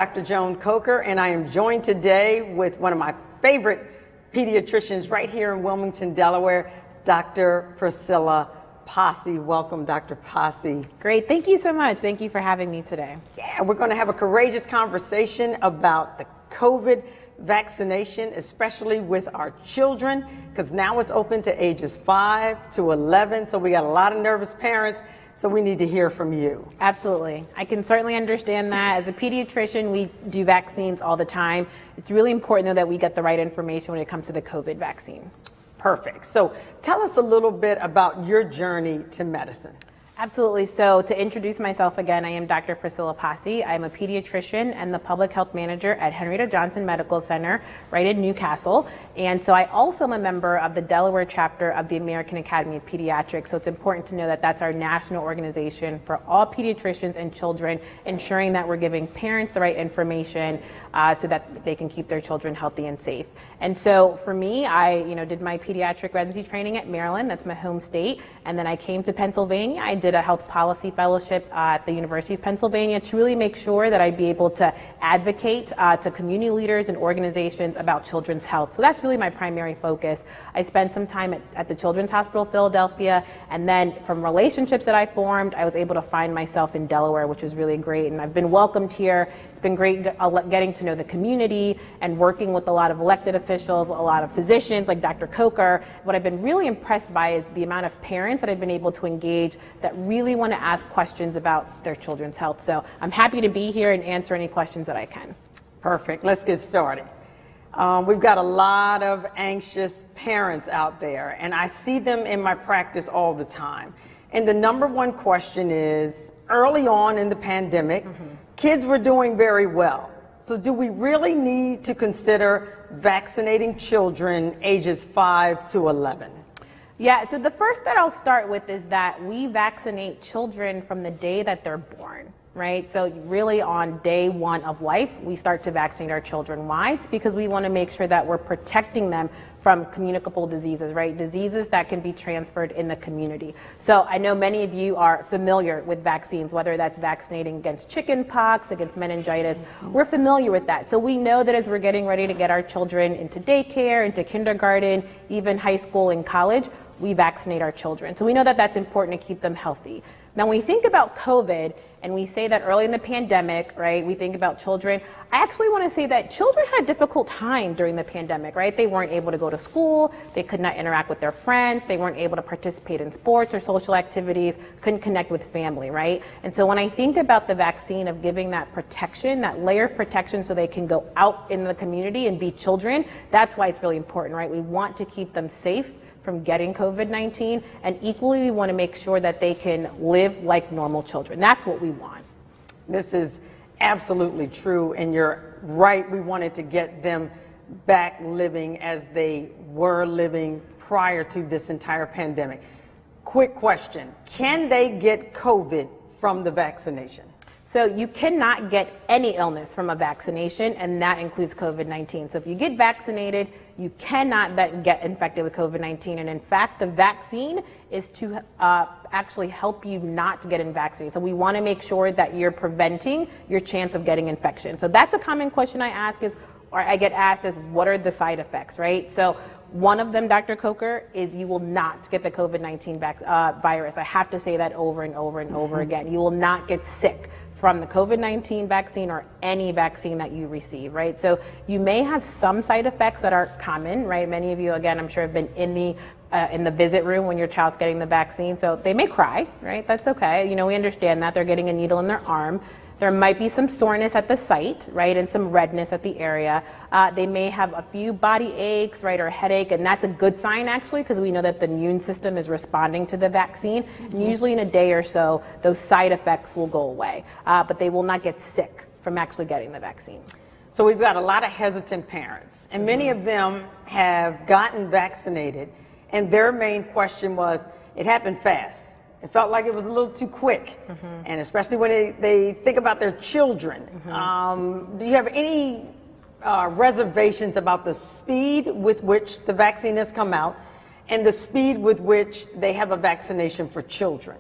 Dr. Joan Coker, and I am joined today with one of my favorite pediatricians right here in Wilmington, Delaware, Dr. Priscilla Mpasi. Welcome, Dr. Mpasi. Great. Thank you so much. Thank you for having me today. Yeah, we're going to have a courageous conversation about the COVID vaccination, especially with our children, because now it's open to ages 5 to 11. So we got a lot of nervous parents. So we need to hear from you. Absolutely. I can certainly understand that. As a pediatrician, we do vaccines all the time. It's really important, though, that we get the right information when it comes to the COVID vaccine. Perfect. So tell us a little bit about your journey to medicine. Absolutely. So to introduce myself again, I am Dr. Priscilla Mpasi. I'm a pediatrician and the public health manager at Henrietta Johnson Medical Center right in Newcastle. And so I also am a member of the Delaware chapter of the American Academy of Pediatrics. So it's important to know that that's our national organization for all pediatricians and children, ensuring that we're giving parents the right information so that they can keep their children healthy and safe. And so for me, I did my pediatric residency training at Maryland. That's my home state. And then I came to Pennsylvania. I did a health policy fellowship at the University of Pennsylvania to really make sure that I'd be able to advocate to community leaders and organizations about children's health. So that's really my primary focus. I spent some time at the Children's Hospital of Philadelphia, and then from relationships that I formed, I was able to find myself in Delaware, which is really great. And I've been welcomed here. It's been great getting to know the community and working with a lot of elected officials, a lot of physicians like Dr. Coker. What I've been really impressed by is the amount of parents that I've been able to engage that really want to ask questions about their children's health. So I'm happy to be here and answer any questions that I can. Perfect. Let's get started. We've got a lot of anxious parents out there, and I see them in my practice all the time. And the number one question is, early on in the pandemic, kids were doing very well. So do we really need to consider vaccinating children ages 5 to 11? Yeah, so the first that I'll start with is that we vaccinate children from the day that they're born, right? So really on day one of life, we start to vaccinate our children. Why? It's because we want to make sure that we're protecting them from communicable diseases, right? Diseases that can be transferred in the community. So I know many of you are familiar with vaccines, whether that's vaccinating against chicken pox, against meningitis. We're familiar with that. So we know that as we're getting ready to get our children into daycare, into kindergarten, even high school and college, we vaccinate our children. So we know that that's important to keep them healthy. Now, when we think about COVID and we say that early in the pandemic, right, we think about children, I actually want to say that children had a difficult time during the pandemic, right? They weren't able to go to school, they could not interact with their friends, they weren't able to participate in sports or social activities, couldn't connect with family, right? And so when I think about the vaccine of giving that protection, that layer of protection so they can go out in the community and be children, that's why it's really important, right? We want to keep them safe from getting COVID-19, and equally we want to make sure that they can live like normal children. That's what we want. This is absolutely true, and you're right. We wanted to get them back living as they were living prior to this entire pandemic. Quick question, can they get COVID from the vaccination? So you cannot get any illness from a vaccination, and that includes COVID-19. So if you get vaccinated, you cannot then get infected with COVID-19. And in fact, the vaccine is to actually help you not get vaccinated. So we want to make sure that you're preventing your chance of getting infection. So that's a common question I get asked is, what are the side effects, right? So one of them, Dr. Coker, is you will not get the COVID-19 virus. I have to say that over and over and over again. You will not get sick from the COVID-19 vaccine or any vaccine that you receive, right? So you may have some side effects that are common, right? Many of you, again, I'm sure have been in the visit room when your child's getting the vaccine. So they may cry, right? That's okay. We understand that they're getting a needle in their arm. There might be some soreness at the site, right, and some redness at the area. They may have a few body aches, right, or a headache, and that's a good sign, actually, because we know that the immune system is responding to the vaccine. And usually in a day or so, those side effects will go away, but they will not get sick from actually getting the vaccine. So we've got a lot of hesitant parents, and many of them have gotten vaccinated, and their main question was, it happened fast. It felt like it was a little too quick, and especially when they think about their children. Do you have any reservations about the speed with which the vaccine has come out and the speed with which they have a vaccination for children?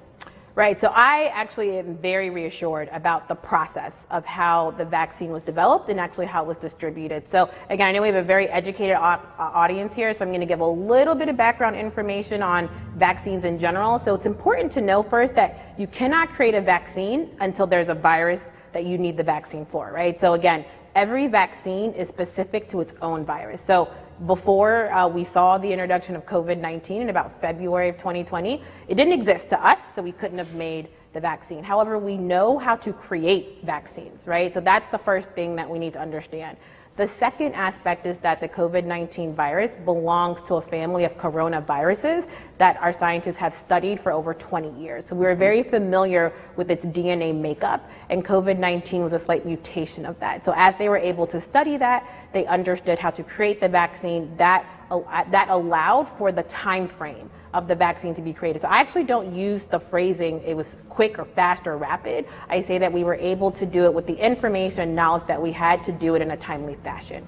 Right, so I actually am very reassured about the process of how the vaccine was developed and actually how it was distributed. So again, I know we have a very educated audience here, so I'm going to give a little bit of background information on vaccines in general. So it's important to know first that you cannot create a vaccine until there's a virus that you need the vaccine for, right? So again, every vaccine is specific to its own virus. So before we saw the introduction of COVID-19 in about February of 2020, it didn't exist to us, so we couldn't have made the vaccine. However, we know how to create vaccines, right? So that's the first thing that we need to understand. The second aspect is that the COVID-19 virus belongs to a family of coronaviruses that our scientists have studied for over 20 years. So we were very familiar with its DNA makeup, and COVID-19 was a slight mutation of that. So as they were able to study that, they understood how to create the vaccine that allowed for the time frame of the vaccine to be created. So I actually don't use the phrasing it was quick or fast or rapid. I say that we were able to do it with the information and knowledge that we had to do it in a timely fashion.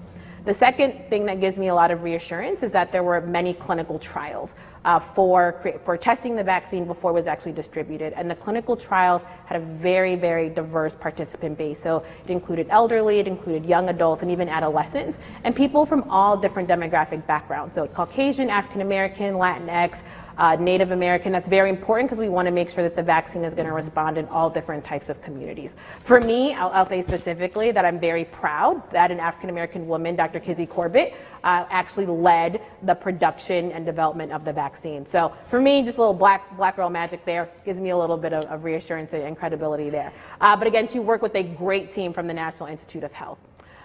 The second thing that gives me a lot of reassurance is that there were many clinical trials for testing the vaccine before it was actually distributed. And the clinical trials had a very, very diverse participant base. So it included elderly, it included young adults, and even adolescents, and people from all different demographic backgrounds. So Caucasian, African American, Latinx, Native American. That's very important because we want to make sure that the vaccine is going to respond in all different types of communities. For me, I'll say specifically that I'm very proud that an African American woman, Dr. Kizzy Corbett, actually led the production and development of the vaccine. So for me, just a little black girl magic there gives me a little bit of reassurance and credibility there. But again, she worked with a great team from the National Institute of Health.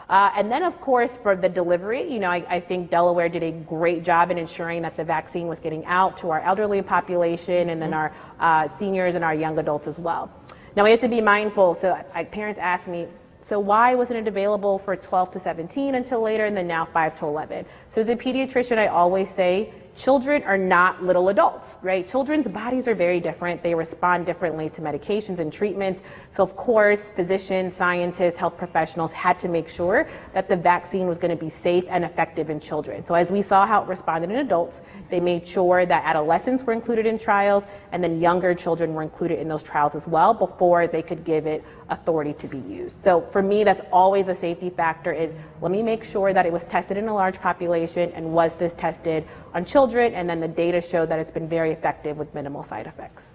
And then, of course, for the delivery, I think Delaware did a great job in ensuring that the vaccine was getting out to our elderly population and then our seniors and our young adults as well. Now, we have to be mindful. So parents ask me, so why wasn't it available for 12 to 17 until later and then now 5 to 11? So as a pediatrician, I always say, children are not little adults, right? Children's bodies are very different. They respond differently to medications and treatments. So of course, physicians, scientists, health professionals had to make sure that the vaccine was going to be safe and effective in children. So as we saw how it responded in adults, they made sure that adolescents were included in trials and then younger children were included in those trials as well before they could give it authority to be used. So for me, that's always a safety factor is let me make sure that it was tested in a large population and was this tested on children, and then the data showed that it's been very effective with minimal side effects.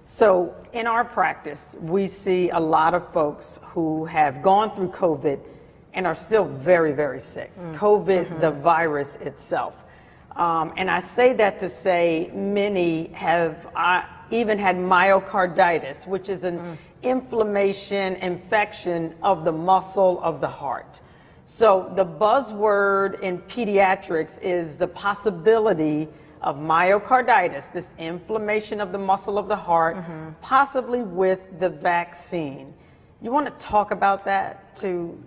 So in our practice, we see a lot of folks who have gone through COVID and are still very, very sick. COVID, the virus itself. And I say that to say many have even had myocarditis, which is an inflammation, infection of the muscle of the heart. So the buzzword in pediatrics is the possibility of myocarditis, this inflammation of the muscle of the heart, possibly with the vaccine. You want to talk about that to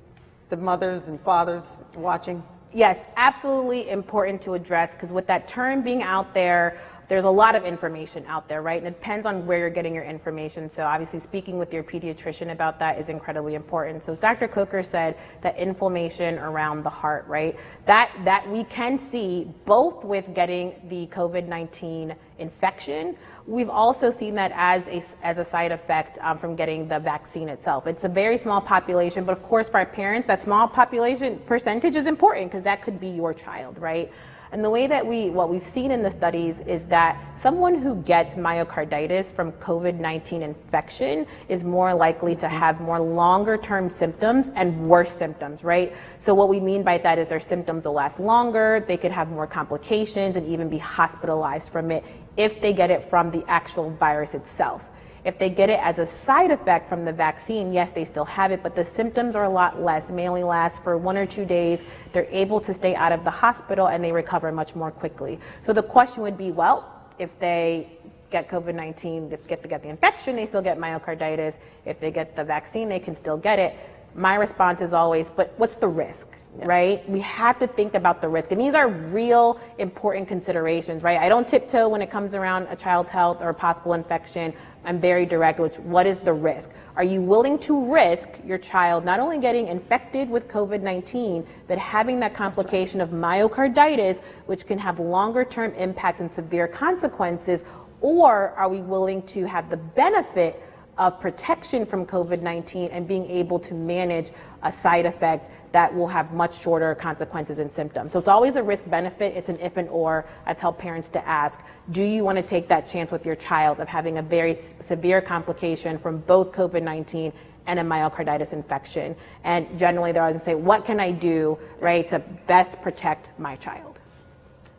the mothers and fathers watching? Yes, absolutely important to address because with that term being out there, there's a lot of information out there, right? And it depends on where you're getting your information. So obviously speaking with your pediatrician about that is incredibly important. So as Dr. Coker said, that inflammation around the heart, right? That we can see both with getting the COVID-19 infection. We've also seen that as a side effect from getting the vaccine itself. It's a very small population, but of course for our parents, that small population percentage is important because that could be your child, right? And the way that what we've seen in the studies is that someone who gets myocarditis from COVID-19 infection is more likely to have more longer term symptoms and worse symptoms, right? So what we mean by that is their symptoms will last longer, they could have more complications and even be hospitalized from it if they get it from the actual virus itself. If they get it as a side effect from the vaccine, yes, they still have it, but the symptoms are a lot less. It may only last for 1 or 2 days. They're able to stay out of the hospital and they recover much more quickly. So the question would be, well, if they get COVID-19, they get the infection, they still get myocarditis. If they get the vaccine, they can still get it. My response is always, but what's the risk? Right? We have to think about the risk. And these are real important considerations, right? I don't tiptoe when it comes around a child's health or a possible infection. I'm very direct, what is the risk? Are you willing to risk your child not only getting infected with COVID-19, but having that complication of myocarditis, which can have longer term impacts and severe consequences, Or are we willing to have the benefit of protection from COVID-19 and being able to manage a side effect that will have much shorter consequences and symptoms? So it's always a risk benefit. It's an if and or. I tell parents to ask, do you want to take that chance with your child of having a very severe complication from both COVID-19 and a myocarditis infection? And generally they're always going to say, what can I do, right, to best protect my child?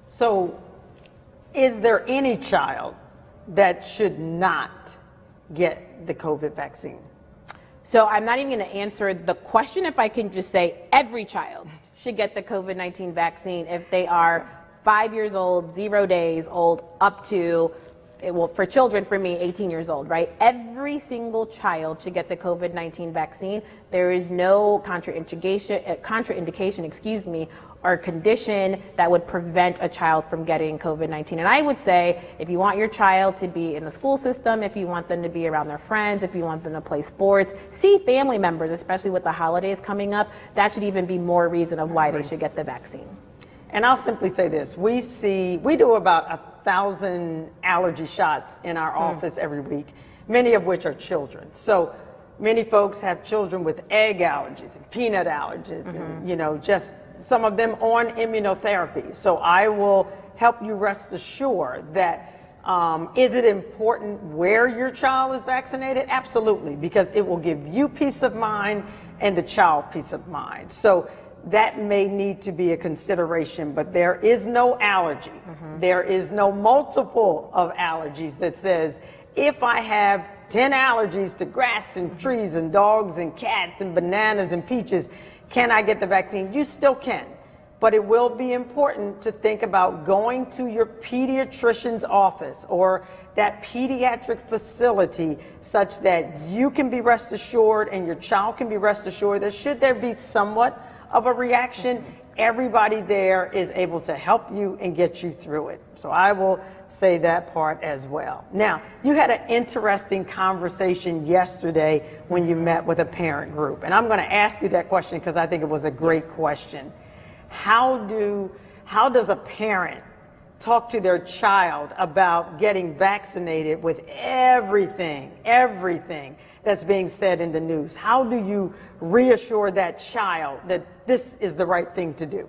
So is there any child that should not get the COVID vaccine? So I'm not even going to answer the question if I can just say every child should get the COVID-19 vaccine if they are 5 years old, 0 days old, up to, well, for children, for me, 18 years old, right? Every single child should get the COVID-19 vaccine. There is no contraindication, excuse me, or condition that would prevent a child from getting COVID-19. And I would say, if you want your child to be in the school system, if you want them to be around their friends, if you want them to play sports, see family members, especially with the holidays coming up, that should even be more reason of why they should get the vaccine. And I'll simply say this, we do about 1,000 allergy shots in our office every week, many of which are children. So many folks have children with egg allergies and peanut allergies and, you know, just some of them on immunotherapy. So I will help you rest assured that is it important where your child is vaccinated? Absolutely, because it will give you peace of mind and the child peace of mind. So that may need to be a consideration, but there is no allergy. There is no multiple of allergies that says, if I have 10 allergies to grass and trees and dogs and cats and bananas and peaches, can I get the vaccine? You still can, but it will be important to think about going to your pediatrician's office or that pediatric facility such that you can be rest assured and your child can be rest assured that should there be somewhat of a reaction, everybody there is able to help you and get you through it. So I will say that part as well. Now, you had an interesting conversation yesterday when you met with a parent group, and I'm going to ask you that question because I think it was a great question. How does a parent talk to their child about getting vaccinated with everything that's being said in the news? How do you reassure that child that this is the right thing to do?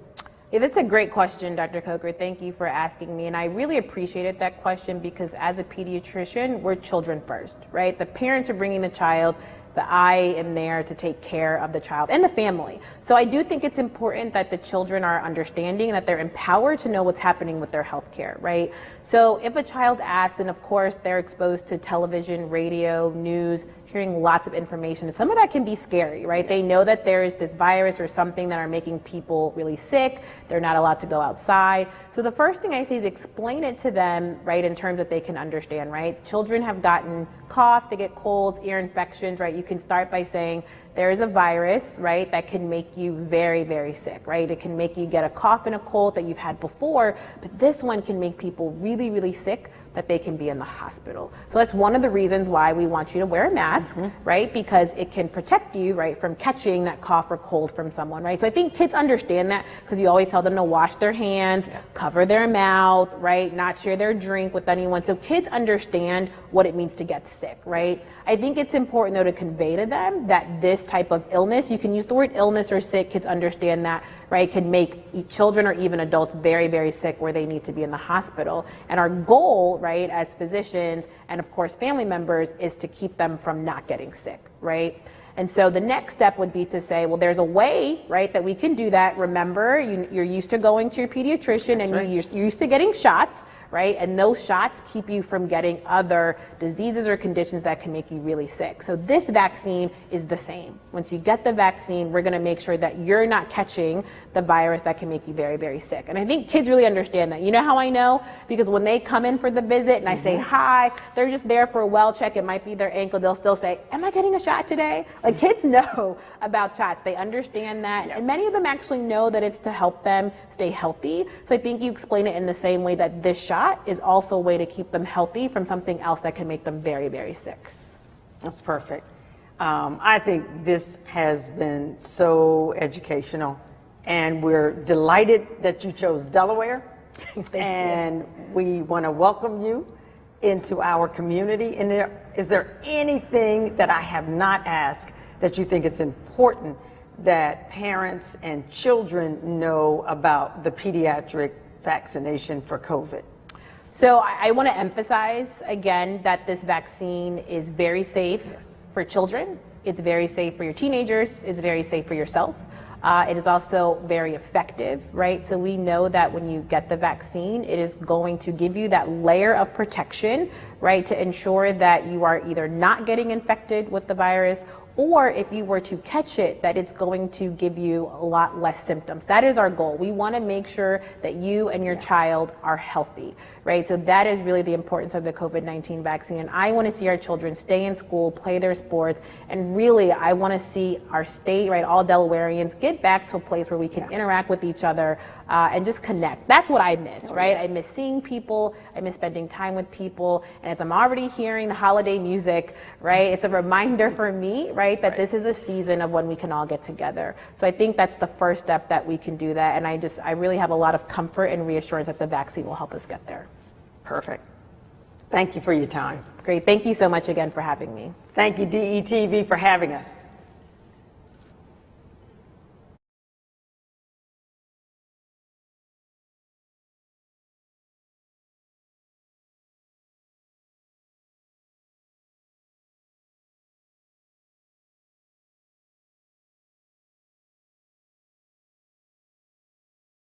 Yeah, that's a great question, Dr. Coker. Thank you for asking me. And I really appreciated that question because as a pediatrician, we're children first, right? The parents are bringing the child, but I am there to take care of the child and the family. So I do think it's important that the children are understanding that they're empowered to know what's happening with their health care, right? So if a child asks, and of course they're exposed to television, radio, news, hearing lots of information, and some of that can be scary, right? They know that there is this virus or something that are making people really sick. They're not allowed to go outside. So the first thing I say is explain it to them, right, in terms that they can understand, right? Children have gotten coughs, they get colds, ear infections, right? You can start by saying there is a virus, right, that can make you very, very sick, right? It can make you get a cough and a cold that you've had before, but this one can make people really, really sick that they can be in the hospital. So that's one of the reasons why we want you to wear a mask, right? Because it can protect you, right, from catching that cough or cold from someone, right? So I think kids understand that because you always tell them to wash their hands, cover their mouth, right? Not share their drink with anyone. So kids understand what it means to get sick, right? I think it's important though to convey to them that this type of illness, you can use the word illness or sick, kids understand that, right, can make children or even adults very, very sick where they need to be in the hospital. And our goal, right, as physicians and of course family members is to keep them from not getting sick, right? And so the next step would be to say, well, there's a way, right, that we can do that. Remember, you're used to going to your pediatrician and you're used to getting shots, right? And those shots keep you from getting other diseases or conditions that can make you really sick. So this vaccine is the same. Once you get the vaccine, we're going to make sure that you're not catching the virus that can make you very, very sick. And I think kids really understand that. You know how I know? Because when they come in for the visit and I say hi, they're just there for a well check. It might be their ankle. They'll still say, am I getting a shot today? Like kids know about shots. They understand that. And many of them actually know that it's to help them stay healthy. So I think you explain it in the same way that this shot is also a way to keep them healthy from something else that can make them very, very sick. That's perfect. I think this has been so educational, and we're delighted that you chose Delaware. Thank and we want to welcome you into our community? And is there anything that I have not asked that you think it's important that parents and children know about the pediatric vaccination for COVID? So I want to emphasize again that this vaccine is very safe for children. It's very safe for your teenagers. It's very safe for yourself. It is also very effective, right? So we know that when you get the vaccine, it is going to give you that layer of protection, right, to ensure that you are either not getting infected with the virus, or if you were to catch it, that it's going to give you a lot less symptoms. That is our goal. We want to make sure that you and your child are healthy, right? So that is really the importance of the COVID-19 vaccine. And I want to see our children stay in school, play their sports, and really I want to see our state, right, all Delawareans get back to a place where we can interact with each other and just connect. That's what I miss, right? I miss seeing people, I miss spending time with people, and as I'm already hearing the holiday music, right, it's a reminder for me, right, that this is a season of when we can all get together. So I think that's the first step that we can do that, and I really have a lot of comfort and reassurance that the vaccine will help us get there. Perfect. Thank you for your time. Great. Thank you so much again for having me. Thank you, DETV, for having us.